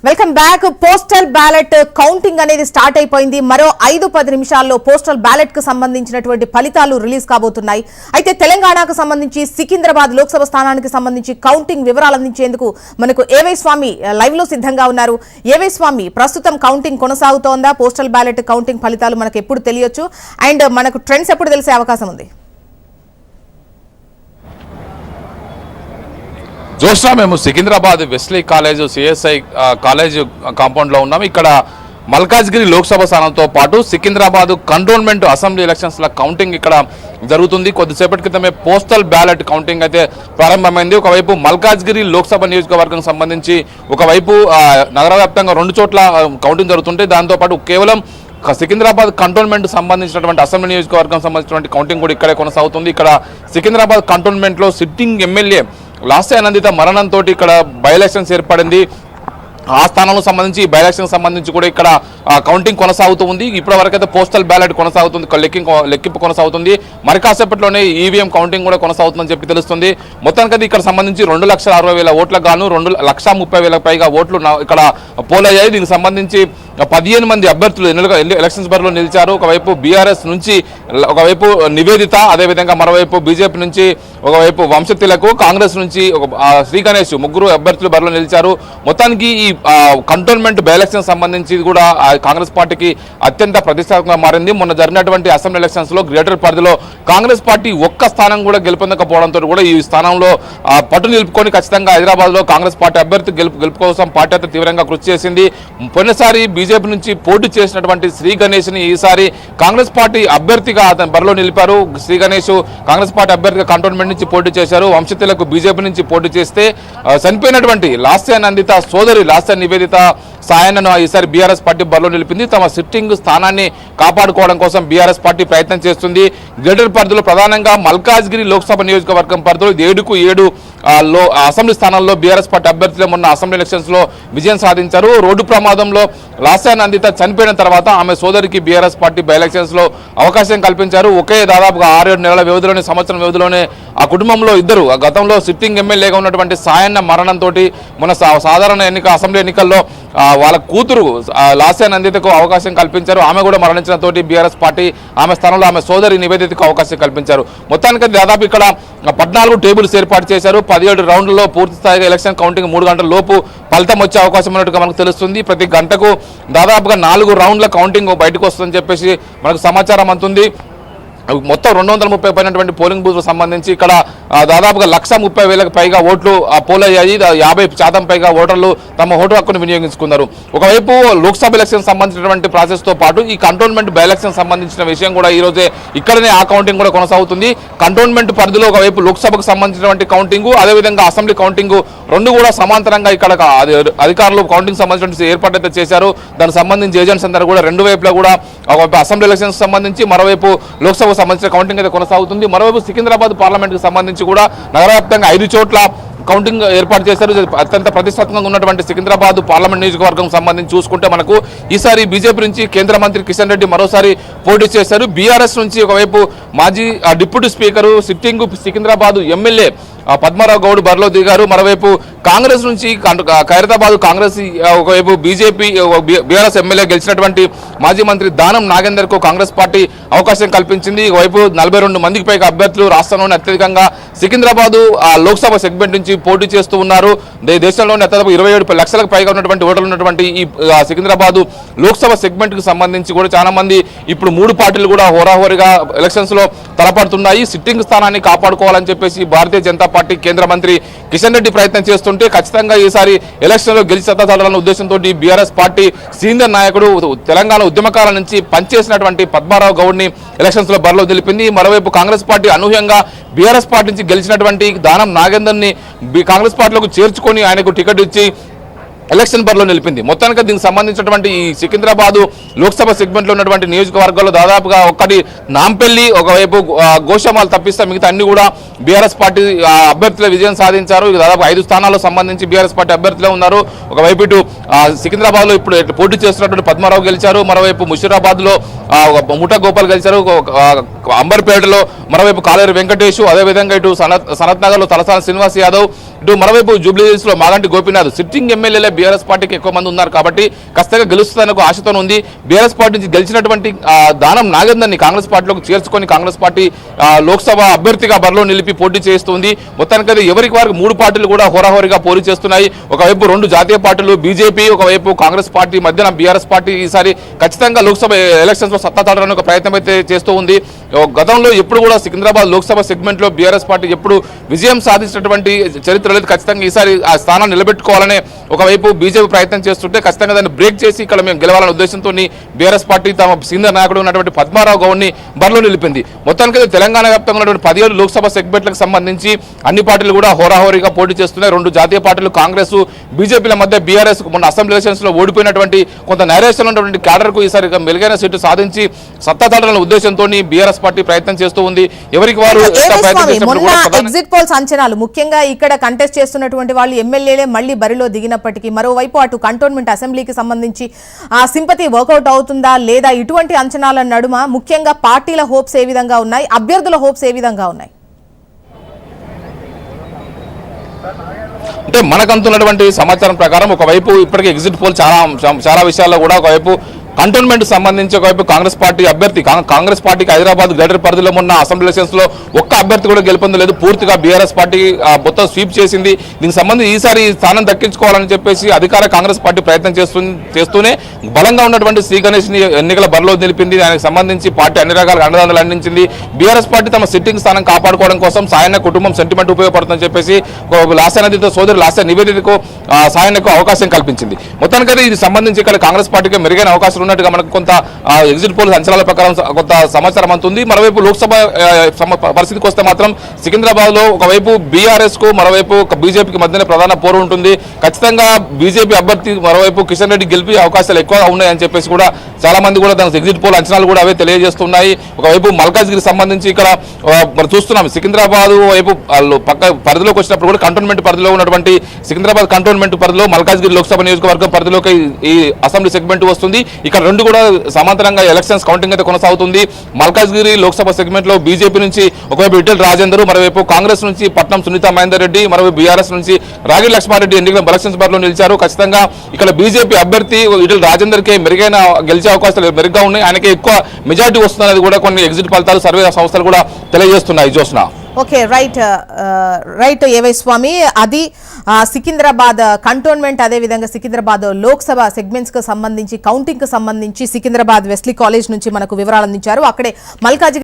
Welcome back. Postal ballot counting అనేది start అయిపోయింది. మరో 5-10 నిమిషాల్లో పోస్టల్ బ్యాలెట్ కు సంబంధించినటువంటి ఫలితాలు రిలీజ్ కాబోతున్నాయి. అయితే తెలంగాణకు సంబంధించి సికింద్రాబాద్ లోక్సభ స్థానానికి సంబంధించి కౌంటింగ్ వివరాలు అందించేందుకు మనకు ఏవై స్వామి లైవ్ లో సిద్ధంగా ఉన్నారు. ఏవై స్వామి, ప్రస్తుతం కౌంటింగ్ కొనసాగుతోందా? పోస్టల్ బ్యాలెట్ కౌంటింగ్ ఫలితాలు మనకు ఎప్పుడు తెలియొచ్చు అండ్ మనకు ట్రెండ్స్ ఎప్పుడు తెలిసే అవకాశం ఉంది? జోష్నా, మేము Secunderabad Wesley college CSI college కాంపౌండ్లో ఉన్నాము. ఇక్కడ మల్కాజ్గిరి లోక్సభ స్థానంతో పాటు సికింద్రాబాద్ కంటోన్మెంట్ అసెంబ్లీ ఎలక్షన్స్ల కౌంటింగ్ ఇక్కడ జరుగుతుంది. కొద్దిసేపటి క్రితమే పోస్టల్ బ్యాలెట్ కౌంటింగ్ అయితే ప్రారంభమైంది. ఒకవైపు మల్కాజ్గిరి లోక్సభ నియోజకవర్గం సంబంధించి ఒకవైపు నగర వ్యాప్తంగా 2 చోట్ల కౌంటింగ్ జరుగుతుంటే దాంతోపాటు కేవలం సికింద్రాబాద్ కంటోన్మెంట్ సంబంధించినటువంటి అసెంబ్లీ నియోజకవర్గం సంబంధించినటువంటి కౌంటింగ్ కూడా ఇక్కడే కొనసాగుతుంది. ఇక్కడ సికింద్రాబాద్ కంటోన్మెంట్లో సిట్టింగ్ ఎమ్మెల్యే లాస్య ఆనందిత మరణంతో ఇక్కడ బై ఎలక్షన్స్ ఏర్పడింది. ఆ స్థానంలో సంబంధించి బై ఎలక్షన్ సంబంధించి కూడా ఇక్కడ కౌంటింగ్ కొనసాగుతూ ఉంది. ఇప్పటి వరకు అయితే పోస్టల్ బ్యాలెట్ కొనసాగుతుంది, లెక్కింపు కొనసాగుతుంది. మరి కాసేపట్లోనే ఈవీఎం కౌంటింగ్ కూడా కొనసాగుతుందని చెప్పి తెలుస్తుంది. మొత్తానికి ఇక్కడ సంబంధించి 2,60,000 ఓట్లకు గాను 2,30,000 పైగా ఓట్లు ఇక్కడ పోలయ్యాయి. దీనికి సంబంధించి 15 మంది అభ్యర్థులు ఎలక్షన్స్ బరిలో నిలిచారు. ఒకవైపు బీఆర్ఎస్ నుంచి ఒకవైపు నివేదిత, అదేవిధంగా మరోవైపు బీజేపీ నుంచి ఒకవైపు వంశతిలకు, కాంగ్రెస్ నుంచి శ్రీ గణేష్, ముగ్గురు అభ్యర్థులు బరిలో నిలిచారు. మొత్తానికి ఈ కంటోన్మెంట్ బై ఎలక్షన్ సంబంధించి కూడా కాంగ్రెస్ పార్టీకి అత్యంత ప్రతిష్టాత్మకంగా మారింది. మొన్న జరిగినటువంటి అసెంబ్లీ ఎలక్షన్స్ లో గ్రేటర్ పరిధిలో కాంగ్రెస్ పార్టీ ఒక్క స్థానం కూడా గెలుపొందకపోవడంతో కూడా ఈ స్థానంలో పట్టు నిలుపుకొని ఖచ్చితంగా హైదరాబాద్ లో కాంగ్రెస్ పార్టీ అభ్యర్థి గెలుపు కోసం పార్టీ అయితే తీవ్రంగా కృషి చేసింది. పోయినసారి బీజేపీ నుంచి పోటీ చేసినటువంటి శ్రీ గణేష్ ని ఈసారి కాంగ్రెస్ పార్టీ అభ్యర్థిగా అతను బరిలో నిలిపారు. శ్రీ గణేష్ కాంగ్రెస్ పార్టీ అభ్యర్థిగా కంటోన్మెంట్ నుంచి పోటీ చేశారు. వంశతిలకు బీజేపీ నుంచి పోటీ చేస్తే చనిపోయినటువంటి లాస్య నందిత సోదరి లాస్య నివేదిత సాయన్నను ఈసారి బీఆర్ఎస్ పార్టీ బరిలో నిలిపింది. తమ సిట్టింగ్ స్థానాన్ని కాపాడుకోవడం కోసం బీఆర్ఎస్ పార్టీ ప్రయత్నం చేస్తుంది. గ్రేటర్ పరిధిలో ప్రధానంగా మల్కాజ్గిరి లోక్సభ నియోజకవర్గం పరిధిలో 7 అసెంబ్లీ స్థానాల్లో బీఆర్ఎస్ పార్టీ అభ్యర్థులే మొన్న అసెంబ్లీ ఎలక్షన్స్ లో విజయం సాధించారు. రోడ్డు ప్రమాదంలో లాస్య నందిత చనిపోయిన తర్వాత ఆమె సోదరికి బీఆర్ఎస్ పార్టీ బై ఎలక్షన్స్ లో అవకాశం కల్పించారు. ఒకే దాదాపుగా 6-7 నెలల వ్యవధిలోనే, సంవత్సరం వ్యవధిలోనే ఆ కుటుంబంలో ఇద్దరు గతంలో సిట్టింగ్ ఎమ్మెల్యేగా ఉన్నటువంటి సాయన్న మరణంతో మన సాధారణ అసెంబ్లీ ఎన్నికల్లో వాళ్ళ కూతురు లాస్య నందితకు అవకాశం కల్పించారు. ఆమె కూడా మరణించడంతో బీఆర్ఎస్ పార్టీ ఆమె స్థానంలో ఆమె సోదరి నివేదితకు అవకాశం కల్పించారు. మొత్తానికి దాదాపు ఇక్కడ 14 టేబుల్స్ ఏర్పాటు చేశారు. 17 రౌండ్లలో పూర్తి స్థాయిగా ఎలక్షన్ కౌంటింగ్ 3 గంటల లోపు ఫలితం వచ్చే అవకాశం ఉన్నట్టుగా మనకు తెలుస్తుంది. ప్రతి గంటకు దాదాపుగా 4 రౌండ్ల కౌంటింగ్ బయటకు వస్తుందని చెప్పేసి మనకు సమాచారం అందుతుంది. మొత్తం 230 పైనటువంటి పోలింగ్ బూత్లకు సంబంధించి ఇక్కడ దాదాపుగా 1,30,000 పైగా ఓట్లు పోలయ్యాయి. 50% పైగా ఓటర్లు తమ ఓటు హక్కును వినియోగించుకున్నారు. ఒకవైపు లోక్సభ ఎలక్షన్ సంబంధించినటువంటి ప్రాసెస్ తో పాటు ఈ కంటోన్మెంట్ బై ఎలక్షన్ సంబంధించిన విషయం కూడా ఈ రోజే ఇక్కడనే ఆ కౌంటింగ్ కూడా కొనసాగుతుంది. కంటోన్మెంట్ పరిధిలో ఒకవైపు లోక్సభకు సంబంధించినటువంటి కౌంటింగ్, అదేవిధంగా అసెంబ్లీ కౌంటింగ్ రెండు కూడా సమాంతరంగా ఇక్కడ అధికారులు కౌంటింగ్ సంబంధించిన ఏర్పాటు అయితే చేశారు. దానికి సంబంధించి ఏజెంట్స్ అందరూ కూడా 2 వైపులా కూడా ఒకవైపు అసెంబ్లీ ఎలక్షన్స్ సంబంధించి, మరోవైపు లోక్సభ సంబంధించిన కౌంటింగ్ అయితే కొనసాగుతుంది. మరోవైపు సికింద్రాబాద్ పార్లమెంట్ కు సంబంధించి కూడా నగర వ్యాప్తంగా 5 చోట్ల కౌంటింగ్ ఏర్పాటు చేశారు. అత్యంత ప్రతిష్టాత్మకంగా ఉన్నటువంటి సికింద్రాబాద్ పార్లమెంట్ నియోజకవర్గం సంబంధించి చూసుకుంటే మనకు ఈసారి బీజేపీ నుంచి కేంద్ర మంత్రి కిషన్ రెడ్డి మరోసారి పోటీ చేశారు. బీఆర్ఎస్ నుంచి ఒకవైపు మాజీ deputy speaker sitting Secunderabad MLA Padmarao Goud బరిలో దిగారు. మరోవైపు కాంగ్రెస్ నుంచి ఖైరతాబాద్ కాంగ్రెస్, ఒకవైపు బీజేపీ బీఆర్ఎస్ ఎమ్మెల్యే గెలిచినటువంటి మాజీ మంత్రి దానం నాగేందర్ కు కాంగ్రెస్ పార్టీ అవకాశం కల్పించింది. ఒకవైపు 42 మందికి పైగా అభ్యర్థులు రాష్ట్రంలోనే అత్యధికంగా సికింద్రాబాద్ లోక్సభ సెగ్మెంట్ నుంచి పోటీ చేస్తూ ఉన్నారు. దేశంలోనే దాదాపు 27 లక్షలకు పైగా ఉన్నటువంటి ఓటర్లు ఉన్నటువంటి ఈ సికింద్రాబాద్ లోక్సభ సెగ్మెంట్ కు సంబంధించి కూడా చాలా మంది ఇప్పుడు 3 పార్టీలు కూడా హోరాహోరీగా ఎలక్షన్స్ లో తలపడుతున్నాయి. సిట్టింగ్ స్థానాన్ని కాపాడుకోవాలని చెప్పేసి భారతీయ జనతా పార్టీ కేంద్ర మంత్రి కిషన్ రెడ్డి ప్రయత్నం చేస్తుంటే ఖచ్చితంగా ఈసారి ఎలక్షన్ లో గెలిచి సత్తాచారాలన్న ఉద్దేశంతో బీఆర్ఎస్ పార్టీ సీనియర్ నాయకుడు తెలంగాణ ఉద్యమకాల నుంచి పనిచేసినటువంటి పద్మారావు గౌడ్ ని ఎలక్షన్స్ లో బరిలో నిలిపింది. మరోవైపు కాంగ్రెస్ పార్టీ అనూహ్యంగా బీఆర్ఎస్ పార్టీ నుంచి గెలిచినటువంటి దానం నాగేందర్ ని కాంగ్రెస్ పార్టీలోకి చేర్చుకొని ఆయనకు టికెట్ ఇచ్చి ఎలక్షన్ బరిలో నిలిపింది. మొత్తానికి దీనికి సంబంధించినటువంటి ఈ సికింద్రాబాద్ లోక్సభ సెగ్మెంట్ లో ఉన్నటువంటి నియోజకవర్గాల్లో దాదాపుగా ఒకటి నాంపల్లి, ఒకవైపు గోషామాల్ తప్పిస్తే మిగతా అన్ని కూడా బీఆర్ఎస్ పార్టీ అభ్యర్థుల విజయం సాధించారు. దాదాపు 5 స్థానాలకు సంబంధించి బీఆర్ఎస్ పార్టీ అభ్యర్థులే ఉన్నారు. ఒకవైపు ఇటు సికింద్రాబాద్ లో ఇప్పుడు పోటీ చేస్తున్నటువంటి పద్మారావు గెలిచారు, మరోవైపు ముషీరాబాద్ లో ముఠా గోపాల్ గెలిచారు, అంబర్పేటలో మరోవైపు కాలేరు వెంకటేష్, అదేవిధంగా ఇటు సనత్ నగర్ లో తలసాని శ్రీనివాస్ యాదవ్, ఇటు మరోవైపు జూబ్లీహిల్స్ లో మాగంటి గోపీనాథ్. సిట్టింగ్ ఎమ్మెల్యేలే బీఆర్ఎస్ పార్టీకి ఎక్కువ మంది ఉన్నారు కాబట్టి ఖచ్చితంగా గెలుస్తుందనే ఒక ఆశతో ఉంది. బీఆర్ఎస్ పార్టీ నుంచి గెలిచినటువంటి దానం నాగేందర్ని కాంగ్రెస్ పార్టీలోకి చేర్చుకొని కాంగ్రెస్ పార్టీ లోక్సభ అభ్యర్థిగా బరిలో నిలిపి పోటీ చేస్తుంది. మొత్తానికి ఎవరికి వారికి 3 పార్టీలు కూడా హోరాహోరీగా పోటీ చేస్తున్నాయి. ఒకవైపు 2 జాతీయ పార్టీలు బీజేపీ, ఒకవైపు కాంగ్రెస్ పార్టీ మధ్యన బీఆర్ఎస్ పార్టీ ఈసారి ఖచ్చితంగా లోక్సభ ఎలక్షన్స్ లో సత్తా చాటడానికి ఒక ప్రయత్నం అయితే చేస్తూ ఉంది. గతంలో ఎప్పుడు కూడా సికింద్రాబాద్ లోక్సభ సెగ్మెంట్ లో బీఆర్ఎస్ పార్టీ ఎప్పుడు విజయం సాధించినటువంటి చరిత్ర లేదు. ఖచ్చితంగా ఈసారి ఆ స్థానాన్ని నిలబెట్టుకోవాలనే ఒకవైపు బీజేపీ ప్రయత్నం చేస్తుంటే ఖచ్చితంగా దాన్ని బ్రేక్ చేసి ఇక్కడ మేము గెలవాలనే ఉద్దేశంతో బీఆర్ఎస్ పార్టీ తమ సీనియర్ నాయకుడు ఉన్నటువంటి పద్మారావు గౌడ్ని బరిలో నిలిపింది. మొత్తానికి తెలంగాణ వ్యాప్తంగా ఉన్నటువంటి 17 లోక్సభ సెగ్మెంట్లకు సంబంధించి అన్ని పార్టీలు కూడా హోరాహోరీగా పోటీ చేస్తున్నాయి. 2 జాతీయ పార్టీలు కాంగ్రెస్ బీజేపీల మధ్య బీఆర్ఎస్ మొన్న అసెంబ్లీ ఎలక్షన్స్ లో ఓడిపోయినటువంటి కొంత నైరాశ్యం ఉన్నటువంటి క్యాడర్ కు ఈసారి మెరుగైన సీటు సాధించి సత్తా చాటాలనే ఉద్దేశంతో బీఆర్ఎస్ పార్టీ ప్రయత్నం చేస్తూ ఉంది. ఎవరికి వారు ఎగ్జిట్ పోల్స్ అంచనాలు ముఖ్యంగా ఇక్కడ కంటెస్ట్ చేస్తున్నటువంటి వాళ్ళు ఎమ్మెల్యేలే మళ్ళీ బరిలో దిగినప్పటికీ మరోవైపు అటు కంటోన్మెంట్ అసెంబ్లీకి సంబంధించి ఆ సింపతి వర్కౌట్ అవుతుందా లేదా, ఇటువంటి అంచనాల నడుమ ముఖ్యంగా పార్టీల హోప్స్ ఏ విధంగా ఉన్నాయి, అభ్యర్థుల హోప్స్ ఏ విధంగా ఉన్నాయి? అంటే మనకంతున్నటువంటి సమాచారం ప్రకారం ఒకవైపు ఇప్పటికే ఎగ్జిట్ పోల్ చాలా విషయాల్లో కూడా ఒకవైపు కంటోన్మెంట్ సంబంధించి ఒకవైపు కాంగ్రెస్ పార్టీ అభ్యర్థి కాంగ్రెస్ పార్టీకి హైదరాబాద్ గ్రేటర్ పరిధిలో ఉన్న అసెంబ్లీ ఎలక్షన్స్ లో ఒక్క అభ్యర్థి కూడా గెలుపొందలేదు. పూర్తిగా బీఆర్ఎస్ పార్టీ మొత్తం స్వీప్ చేసింది. దీనికి సంబంధించి ఈసారి స్థానం దక్కించుకోవాలని చెప్పేసి అధికార కాంగ్రెస్ పార్టీ ప్రయత్నం చేస్తూనే బలంగా ఉన్నటువంటి శ్రీ గణేష్ ని ఎన్నికల బరిలో నిలిపింది. దానికి సంబంధించి పార్టీ అన్ని రకాల అండదండలు అందించింది. బీఆర్ఎస్ పార్టీ తమ సిట్టింగ్ స్థానం కాపాడుకోవడం కోసం సాయన్న కుటుంబం సెంటిమెంట్ ఉపయోగపడుతుందని చెప్పేసి లాస్య నదితో సోదరి లాస్య నివేదికకు సాయన్నకు అవకాశం కల్పించింది. మొత్తానికైతే ఇది సంబంధించి ఇక్కడ కాంగ్రెస్ పార్టీకి మెరుగైన అవకాశం ఉన్నట్టుగా మనకు కొంత ఎగ్జిట్ పోల్ అంచనాల ప్రకారం కొంత సమాచారం అందుతుంది. మరోవైపు లోక్సభ పరిస్థితికి వస్తే మాత్రం సికింద్రాబాద్ లో ఒకవైపు బీఆర్ఎస్ కు మరోవైపు బీజేపీకి మధ్యనే ప్రధాన పోరు ఉంటుంది. ఖచ్చితంగా బీజేపీ అభ్యర్థి మరోవైపు కిషన్ రెడ్డి గెలిపే అవకాశాలు ఎక్కువగా ఉన్నాయని చెప్పేసి కూడా చాలా మంది కూడా దానికి ఎగ్జిట్ పోల్ అంచనాలు కూడా అవే తెలియజేస్తున్నాయి. ఒకవైపు మల్కాజ్గిరి సంబంధించి ఇక్కడ మనం చూస్తున్నాం సికింద్రాబాద్ వైపు పక్క పరిధిలోకి వచ్చినప్పుడు కూడా కంటోన్మెంట్ పరిధిలో ఉన్నటువంటి సికింద్రాబాద్ కంటోన్మెంట్ పరిధిలో మల్కాజ్గిరి లోక్సభ నియోజకవర్గం పరిధిలోకి ఈ అసెంబ్లీ సెగ్మెంట్ వస్తుంది. ఇక్కడ 2 కూడా సమాంతరంగా ఎలక్షన్స్ కౌంటింగ్ అయితే కొనసాగుతుంది. మల్కాజ్గిరి లోక్సభ సెగ్మెంట్ లో బీజేపీ నుంచి ఒకవైపు ఇటెల్ రాజేందర్, మరోవైపు కాంగ్రెస్ నుంచి పట్నం సునీత మహేందర్ రెడ్డి, మరోవైపు బీఆర్ఎస్ నుంచి రాగి లక్ష్మారెడ్డి ఎన్నికల ఎలక్షన్స్ బరిలో నిలిచారు. ఖచ్చితంగా ఇక్కడ బీజేపీ అభ్యర్థి ఇటెల్ రాజేందర్ కే మెరుగైన గెలిచే అవకాశాలు మెరుగ్గా ఉన్నాయి. ఆయనకి ఎక్కువ మెజారిటీ వస్తుందనేది కూడా కొన్ని ఎగ్జిట్ ఫలితాలు సర్వే సంస్థలు కూడా తెలియజేస్తున్నాయి. జోష్నా. ఓకే, రైట్ ఏవై స్వామి, అది సికింద్రాబాద్ కంటోన్మెంట్ అదేవిధంగా సికింద్రాబాద్ లోక్సభ సెగ్మెంట్స్ కు సంబంధించి కౌంటింగ్ కు సంబంధించి సికింద్రాబాద్ వెస్లీ కాలేజ్ నుంచి మనకు వివరాలు అందించారు. అక్కడే మల్కాజ్గిరి